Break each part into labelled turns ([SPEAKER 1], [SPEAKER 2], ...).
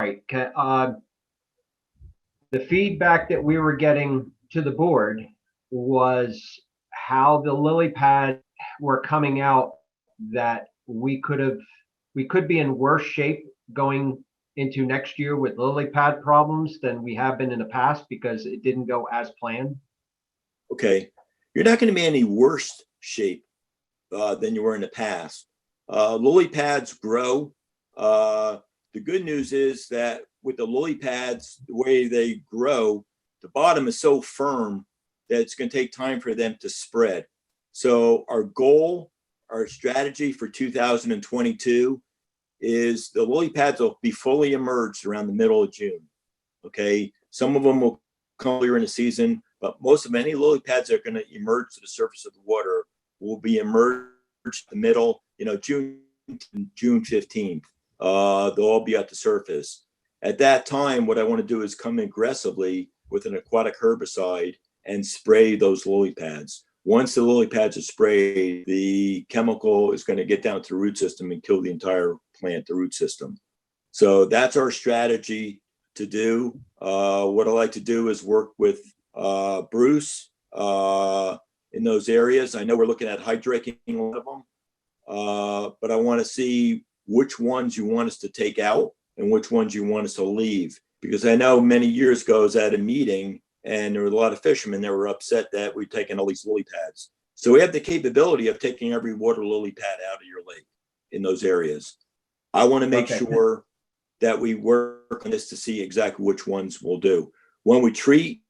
[SPEAKER 1] right. The feedback that we were getting to the board was how the lily pad were coming out, that we could be in worse shape going into next year with lily pad problems than we have been in the past because it didn't go as planned.
[SPEAKER 2] Okay, you're not going to be in any worse shape than you were in the past. Lily pads grow. The good news is that with the lily pads, the way they grow, the bottom is so firm that it's going to take time for them to spread. So our goal, our strategy for 2022 is the lily pads will be fully emerged around the middle of June. Okay, some of them will come earlier in the season, but most of any lily pads that are going to emerge to the surface of the water will be emerged the middle, June 15th. They'll all be at the surface. At that time, what I want to do is come aggressively with an aquatic herbicide and spray those lily pads. Once the lily pads are sprayed, the chemical is going to get down to the root system and kill the entire plant, the root system. So that's our strategy to do. What I like to do is work with Bruce in those areas. I know we're looking at hydrating a lot of them, but I want to see which ones you want us to take out and which ones you want us to leave. Because I know many years ago I was at a meeting and there were a lot of fishermen that were upset that we'd taken all these lily pads. So we have the capability of taking every water lily pad out of your lake in those areas. I want to make sure that we work on this to see exactly which ones we'll do. When we treat,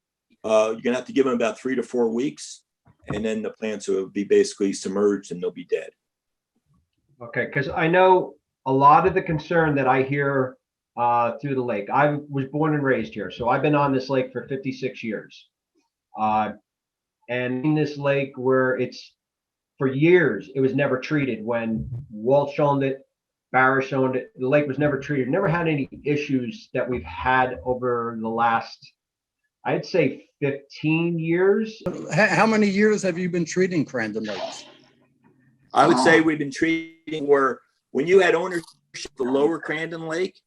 [SPEAKER 2] you're going to have to give them about 3 to 4 weeks, and then the plants will be basically submerged and they'll be dead.
[SPEAKER 1] Okay, because I know a lot of the concern that I hear through the lake. I was born and raised here, so I've been on this lake for 56 years. And in this lake where it's, for years, it was never treated. When Walsh owned it, Barish owned it, the lake was never treated. Never had any issues that we've had over the last, I'd say 15 years.
[SPEAKER 3] How many years have you been treating Crandon lakes?
[SPEAKER 2] I would say we've been treating where, when you had ownership of the lower Crandon Lake,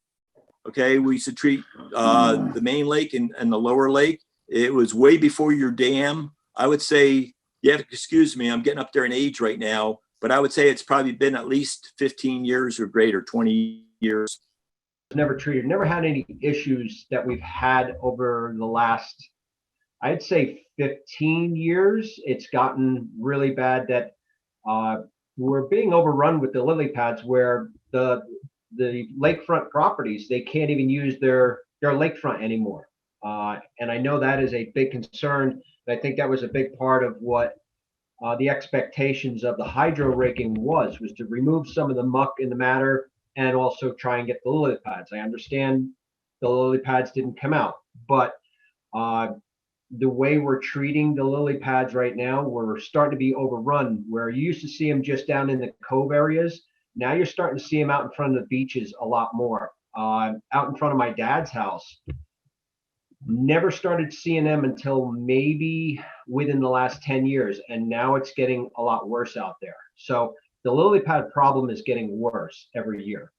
[SPEAKER 2] okay, we used to treat the main lake and the lower lake. It was way before your dam. I would say, you have to excuse me, I'm getting up there in age right now, but I would say it's probably been at least 15 years or greater, 20 years.
[SPEAKER 1] Never treated, never had any issues that we've had over the last, I'd say 15 years. It's gotten really bad that we're being overrun with the lily pads, where the lakefront properties, they can't even use their lakefront anymore. And I know that is a big concern. I think that was a big part of what the expectations of the hydro raking was to remove some of the muck in the matter and also try and get the lily pads. I understand the lily pads didn't come out, but the way we're treating the lily pads right now, we're starting to be overrun, where you used to see them just down in the cove areas. Now you're starting to see them out in front of the beaches a lot more. Out in front of my dad's house, never started seeing them until maybe within the last 10 years. And now it's getting a lot worse out there. So the lily pad problem is getting worse every year.